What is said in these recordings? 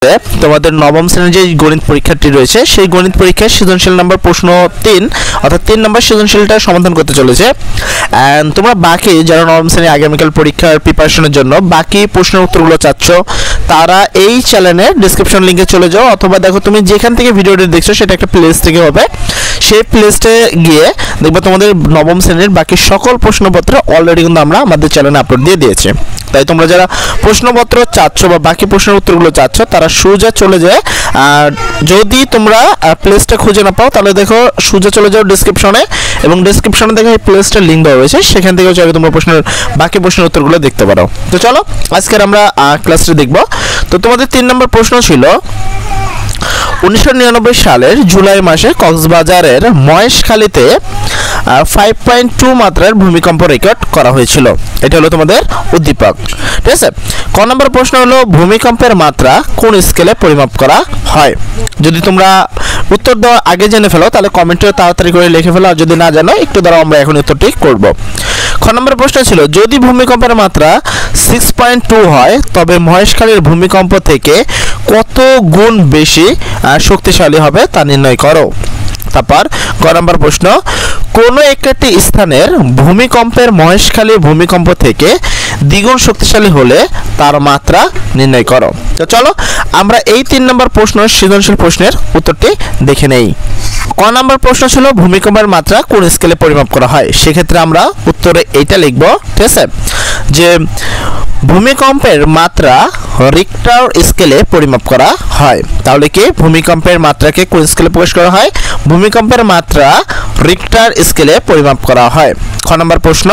তোমাদের নবম শ্রেণীর যে গণিত পরীক্ষাটি রয়েছে সেই গণিত পরীক্ষার সৃজনশীল নাম্বার প্রশ্ন 3 অর্থাৎ 3 নম্বর সৃজনশীলটা সমাধান করতে চলেছে। এন্ড তোমরা বাকি যারা নবম শ্রেণী আগামীকাল পরীক্ষার প্রিপারেশনের জন্য বাকি প্রশ্নের উত্তরগুলো চাচ্ছ তারা এই চ্যানেলের ডেসক্রিপশন লিংকে চলে যাও, অথবা দেখো তুমি যেখান থেকে ভিডিওটি দেখছো সেটা একটা প্লেলিস্ট থেকে হবে, সেই প্লেলিস্টে গিয়ে দেখবে তোমাদের নবম শ্রেণীর বাকি সকল প্রশ্নপত্র অলরেডি কিন্তু আমরা আমাদের চ্যানেলে আপলোড দিয়ে দিয়েছি। তাই তোমরা যারা প্রশ্নপত্র চাচ্ছ বা বাকি প্রশ্নের উত্তরগুলো চাচ্ছ তারা সোজা চলে যায়, আর যদি তোমরা প্লেলিস্টটা খুঁজে না পাও তাহলে দেখো সোজা চলে যাও ডেসক্রিপশনে, এবং ডেসক্রিপশনে দেখো এই প্লেলিস্টের লিংক দেওয়া রয়েছে, সেখান থেকে চাইলে তোমরা বাকি প্রশ্নের উত্তরগুলো দেখতে পারো। তো চলো আজকের আমরা ক্লাসটি দেখব। তো তোমাদের 3 নম্বর প্রশ্ন ছিল 1999 সালের জুলাই মাসে কক্সবাজারের মহেশখালীতে 5.2 মাত্রার ভূমিকম্প রেকর্ড করা হয়েছিল। এটা হলো তোমাদের উদ্দীপক, ঠিক আছে। ক নম্বর প্রশ্ন হলো ভূমিকম্পের মাত্রা কোন স্কেলে পরিমাপ করা হয়। যদি তোমরা উত্তর দেওয়ার আগে জেনে ফেলো তাহলে কমেন্টে তাড়াতাড়ি করে লিখে ফেলো, আর যদি না জানো একটু দ্বারা আমরা এখন উত্তরটি করব। খ নম্বর প্রশ্ন ছিল যদি ভূমিকম্পের মাত্রা 6.2 হয় তবে মহেশখালীর ভূমিকম্প থেকে কত গুণ বেশি শক্তিশালী হবে তা নির্ণয় করো। তারপর গ নম্বর প্রশ্ন কোনো একটি স্থানের ভূমিকম্পের মহেশখালীর ভূমিকম্প থেকে দ্বিগুণ শক্তিশালী হলে তার মাত্রা নির্ণয় করো। তো চলো আমরা এই 3 নম্বর প্রশ্ন সৃজনশীল প্রশ্নের উত্তরটি দেখে নেই। ক নম্বর প্রশ্ন ছিল ভূমিকম্পের মাত্রা কোন স্কেলে পরিমাপ করা হয়। সেক্ষেত্রে আমরা উত্তরে এইটা লিখব, ঠিক আছে, যে ভূমিকম্পের মাত্রা রিক্টার স্কেলে পরিমাপ করা হয়। তাহলে কি ভূমিকম্পের মাত্রাকে কোন স্কেলে প্রকাশ করা হয়? ভূমিকম্পের মাত্রা রিক্টার স্কেলে পরিমাপ করা হয়। খ নম্বর প্রশ্ন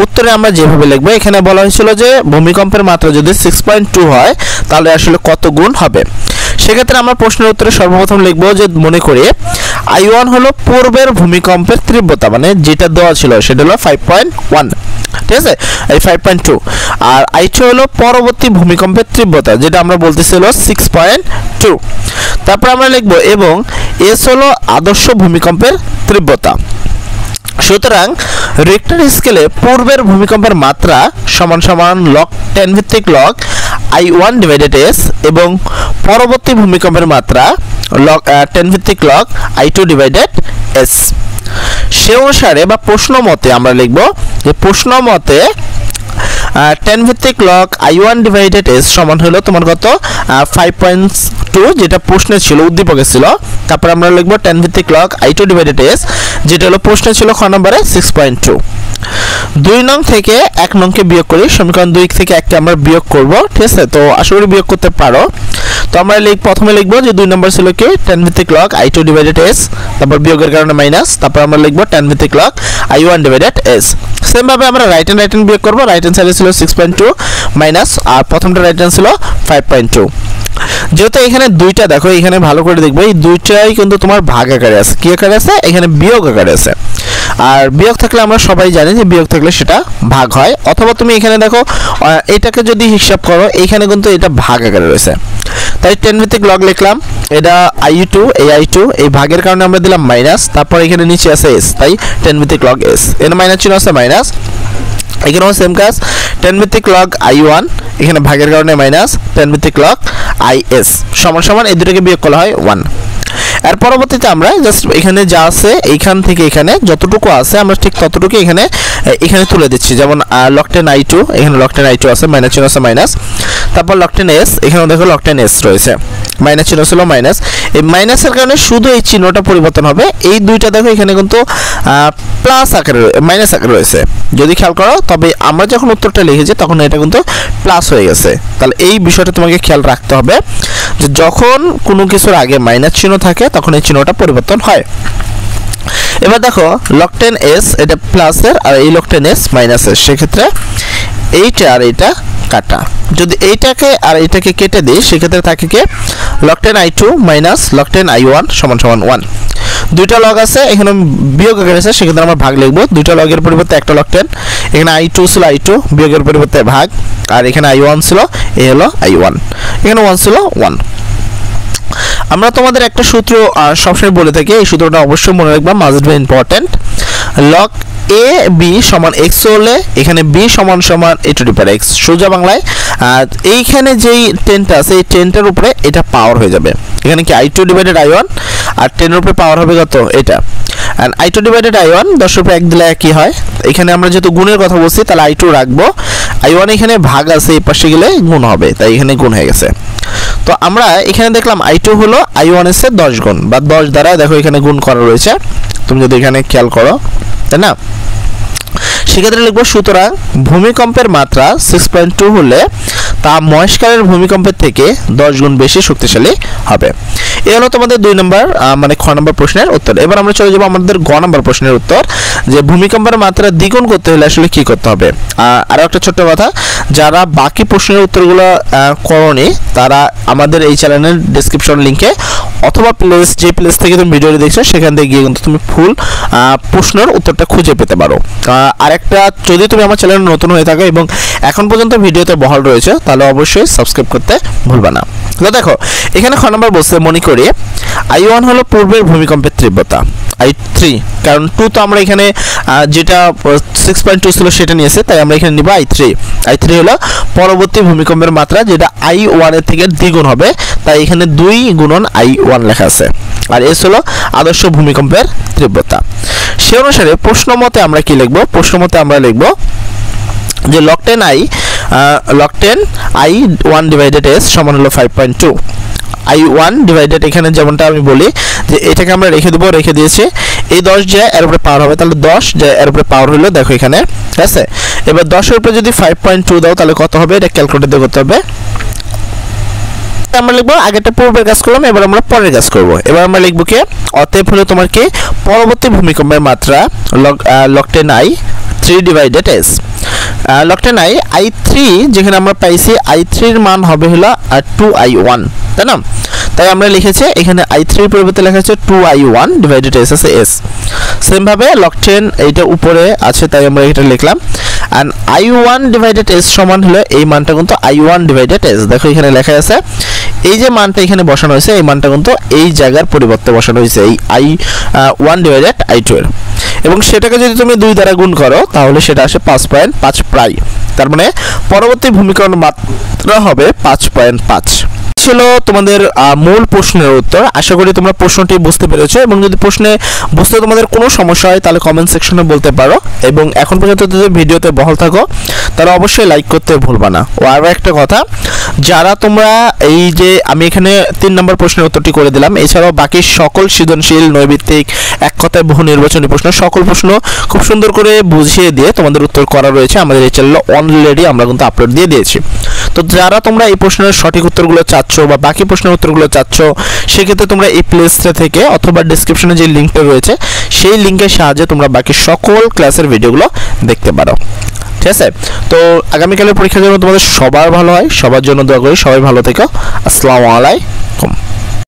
উত্তরে আমরা যেভাবে লিখব, এখানে বলা হয়েছিল যে ভূমিকম্পের মাত্রা যদি 6.2 হয় তাহলে আসলে কত গুণ হবে। সেক্ষেত্রে আমরা প্রশ্নের উত্তরে সর্বপ্রথম লিখব যে মনে করি I1 হলো পূর্বের ভূমিকম্পের তীব্রতা, মানে যেটা দেওয়া ছিল সেটা হলো 5.1, ঠিক আছে, এই 5.2, আর I2 হলো পরবর্তী ভূমিকম্পের তীব্রতা যেটা আমরা বলতেছিল 6.2। তারপর আমরা লিখব এবং S হলো আদর্শ ভূমিকম্পের তীব্রতা। সুতরাং রিক্টার স্কেলে পূর্বের ভূমিকম্পের মাত্রা সমান সমান লগ 10 ভিত্তিক লগ I1 ডিভাইডেড S এবং পরবর্তী ভূমিকম্পের মাত্রা লগ 10 ভিত্তিক লগ I2 ডিভাইডেড S। সে অনুসারে বা প্রশ্ন মতে আমরা লিখব যে প্রশ্ন মতে 10 ভিত্তিক লগ I1 ডিভাইডেড S সমান হলো তোমার কত 5.2 যেটা প্রশ্নে ছিল, উদ্দীপকে ছিল। তারপর আমরা লিখব 10 ভিত্তিক লগ I2 ডিভাইডেড S যেটা হলো প্রশ্নে ছিল খ নম্বরে 6.2। 2 নং থেকে 1 নংকে বিয়োগ করি, সমীকরণ 2 থেকে 1 কে আমরা বিয়োগ করব, ঠিক আছে। তো আশা করি বিয়োগ করতে পারো। তো আমরা প্রথমে লিখব যে 2 নম্বর ছিল কি 10 ভিত্তিক লগ I2 ডিভাইডেড S, তারপর বিয়োগের কারণে মাইনাস, তারপর আমরা লিখব 10 ভিত্তিক log I1 divided S। Same ভাবে আমরা রাইট হ্যান্ড বিয়োগ করব, রাইট হ্যান্ড সাইডে ছিল 6.2 মাইনাস, আর প্রথমটা রাইট হ্যান্ড ছিল 5.2। যেহেতু এখানে দুইটা দেখো, এখানে ভালো করে দেখবো এই দুইটাই কিন্তু তোমার ভাগ আকারে আছে। কি আকারে আছে? এখানে বিয়োগ আকারে আছে। আর বিয়োগ থাকলে আমরা সবাই জানি যে বিয়োগ থাকলে সেটা ভাগ হয়, অথবা তুমি এখানে দেখো এটাকে যদি হিসাব করো এখানে কিন্তু এটা ভাগ আকারে রয়েছে। তাই 10 ভিত্তিক লগ লিখলাম, এটা I2 এই I2 এই ভাগের কারণে আমরা দিলাম মাইনাস, তারপর এখানে নিচে আছে S, তাই 10 ভিত্তিক লগ S, এখানে মাইনাস চিহ্ন আছে মাইনাস, এখানেও সেম কাজ 10 ভিত্তিক লগ I1 এখানে ভাগের কারণে মাইনাস 10 ভিত্তিক লগ IS সমান সমান এই দুটোকে বিয়োগ করা হয় 1। এর পরবর্তীতে আমরা জাস্ট এখানে যা আছে এইখান থেকে এখানে যতটুকু আছে আমরা ঠিক ততটুকু এখানে তুলে দিচ্ছি। যেমন log 10 I2 এখানে log 10 I2 আছে, মাইনাস চিহ্ন আছে মাইনাস, তারপর log 10 S এখানেও দেখো log 10 S রয়েছে, মাইনাস চিহ্ন ছিল মাইনাস। এই মাইনাসের কারণে শুধু এই চিহ্নটা পরিবর্তন হবে। এই দুইটা দেখো এখানে কিন্তু প্লাস আকারে মাইনাস আকারে রয়েছে, যদি খেয়াল করো। তবে আমরা যখন উত্তরটা লিখেছি তখন এটা কিন্তু প্লাস হয়ে গেছে। তাহলে এই বিষয়টা তোমাকে খেয়াল রাখতে হবে যে যখন কোনো কিছুর আগে মাইনাস চিহ্ন থাকে তখন এই চিহ্নটা পরিবর্তন হয়। এবার দেখো log 10 S এটা প্লাসের আর এই log 10 S মাইনাসের, সেক্ষেত্রে এইটা আর এইটা কাটা। যদি এইটাকে আর এইটাকে কেটে দিই সেক্ষেত্রে থাকে কি log 10 I2 minus log 10 I1 সমান সমান 1। দুইটা লগ আছে, এখানে বিয়োগ আকারে আছে, সেক্ষেত্রে আমরা ভাগ লিখব। দুইটা লগের পরিবর্তে একটা log 10, এখানে I2 ছিল I2 বিয়োগের পরিবর্তে ভাগ, আর এখানে I1 ছিল এই হলো I1, এখানে 1 ছিল 1। আমরা তোমাদের একটা সূত্র সবসময় বলে থাকি, এই সূত্রটা অবশ্যই মনে রাখবা, must be important. log a b সমান এক্স হলে এখানে বি সমান সমান এ টু দি পাওয়ার এক্স। সোজা বাংলায় এইখানে যেই 10টা আছে এই 10টার উপরে এটা পাওয়ার হয়ে যাবে। এখানে কি i2 ডিভাইডেড i1 আর 10 এর উপরে পাওয়ার হবে কত এটা, এন্ড i2 ডিভাইডেড i1 10 এর উপরে 1 দিলে কি হয়, এখানে আমরা যেহেতু গুণের কথা বলছি তাহলে i2 রাখবো, i1 এখানে ভাগ আছে এই পাশে গেলে গুণ হবে, তাই এখানে গুণ হয়ে গেছে। তো আমরা এখানে দেখলাম i2 হলো i1 এর চেয়ে 10 গুণ বা 10 দ্বারা দেখো এখানে গুণ করা রয়েছে, তুমি যদি এখানে খেয়াল করো, তাই না? সেক্ষেত্রে লিখবো সুতরাং ভূমিকম্পের মাত্রা 6.2 হলে তা মহেশখালীর ভূমিকম্পের থেকে 10 গুণ বেশি শক্তিশালী হবে। এই হলো তোমাদের 2 নম্বর মানে খ নম্বর প্রশ্নের উত্তর। এবার আমরা চলে যাব আমাদের গ নম্বর প্রশ্নের উত্তর, যে ভূমিকম্পের মাত্রা দ্বিগুণ করতে হলে আসলে কি করতে হবে। আরো একটা ছোট্ট কথা, যারা বাকি প্রশ্নের উত্তরগুলো করনি তারা আমাদের এই চ্যানেলের ডেসক্রিপশন লিংকে অথবা যে প্লেস থেকে তুমি ভিডিওটি দেখছো সেখান থেকে গিয়ে কিন্তু তুমি ফুল প্রশ্নের উত্তরটা খুঁজে পেতে পারো। আরেকটা, যদি তুমি আমার চ্যানেলে নতুন হয়ে থাকো এবং এখন পর্যন্ত ভিডিওতে বহাল রয়েছে তাহলে অবশ্যই সাবস্ক্রাইব করতে ভুলবা না। তো দেখো এখানে খ নম্বর বলছে, মনে করি i1 হলো পূর্বের ভূমিকম্পের তীব্রতা, i3 কারণ 2 তো আমরা এখানে যেটা 6.2 ছিল সেটা নিয়েছে, তাই আমরা এখানে নিব i3 হলো পরবর্তী ভূমিকম্পের মাত্রা যেটা i1 এর থেকে দ্বিগুণ হবে, তাই এখানে 2 গুণন i1 লেখা আছে, আর s হলো আদর্শ ভূমিকম্পের তীব্রতা। সে অনুসারে প্রশ্ন মতে আমরা কি লিখব, প্রশ্ন মতে আমরা লিখব যে log 10 i1 ডিভাইডেড s সমান হলো 5.2, i1 ডিভাইডেড এখানে যেমনটা আমি বলি যে এটাকে আমরা রেখে দেবো, রেখে দিয়েছি, এই 10 যে এর উপরে পাওয়ার হবে তাহলে 10 যে এর উপরে পাওয়ার হলো, দেখো এখানে ঠিক আছে। এবার 10 এর উপরে যদি 5.2 দাও তাহলে কত হবে, এটা ক্যালকুলেটর দিয়ে করতে হবে। আমরা লিখবো আগেটা পূর্বের কাজ করলাম, এবার আমরা পরের কাজ করব। এবার আমরা লিখবো কি, অতএব হলো তোমার কি পরবর্তী ভূমিকম্পের মাত্রা log 10 i3 divided s। log 10 i3 যেখানে আমরা পাইছি i3 এর মান হবে হলো 2i1, তাই না? তাই আমরা লিখেছি এখানে i3 এর পরিবর্তে লেখা আছে 2i1 ডিভাইডেড s আছে s। সেম ভাবে log 10 এইটা উপরে আছে তাই আমরা এটা লিখলাম, and i1 ডিভাইডেড s সমান হলো এই মানটা কিন্তু i1 ডিভাইডেড s, দেখো এখানে লেখা আছে এই যে মানটা এখানে বসানো হয়েছে এই মানটা কিন্তু এই জায়গার পরিবর্তে বসানো হয়েছে এই i1 ডিভাইডেড i2 এর, এবং সেটাকে যদি তুমি 2 দ্বারা গুণ করো তাহলে সেটা আসে 5.5 প্রায়, তার মানে পরবর্তী ভূমিকম্পের মাত্রা হবে 5.5। ছিল তোমাদের মূল প্রশ্নের উত্তর। আশা করি তোমরা প্রশ্নটি বুঝতে পেরেছো, এবং যদি প্রশ্নে বুঝতে তোমাদের কোনো সমস্যা হয় তাহলে কমেন্ট সেকশনে বলতে পারো, এবং এখন পর্যন্ত যদি ভিডিওতে বহাল থাকো তাহলে অবশ্যই লাইক করতে ভুলবা না। ও আরও একটা কথা, যারা তোমরা এই যে আমি এখানে 3 নম্বর প্রশ্নের উত্তরটি করে দিলাম, এছাড়াও বাকি সকল সৃজনশীল, নৈর্ভিত্তিক, এক কথায় বহু নির্বাচনী প্রশ্ন সকল প্রশ্ন খুব সুন্দর করে বুঝিয়ে দিয়ে তোমাদের উত্তর করা রয়েছে আমাদের এই চ্যানেলে অলরেডি আমরা কিন্তু আপলোড দিয়ে দিয়েছি। তো যারা তোমরা এই প্রশ্নের সঠিক উত্তরগুলো চাচ্ছ বা বাকি প্রশ্নের উত্তরগুলো চাচ্ছ, সেক্ষেত্রে তোমরা এই প্লেলিস্টে থেকে অথবা ডেসক্রিপশনে যে লিঙ্কটা রয়েছে সেই লিঙ্কের সাহায্যে তোমরা বাকি সকল ক্লাসের ভিডিওগুলো দেখতে পারো, ঠিক আছে? তো আগামীকালের পরীক্ষার জন্য তোমাদের সবার ভালো হয়, সবার জন্য দোয়া করি, সবাই ভালো থেকো। আসসালামু আলাইকুম।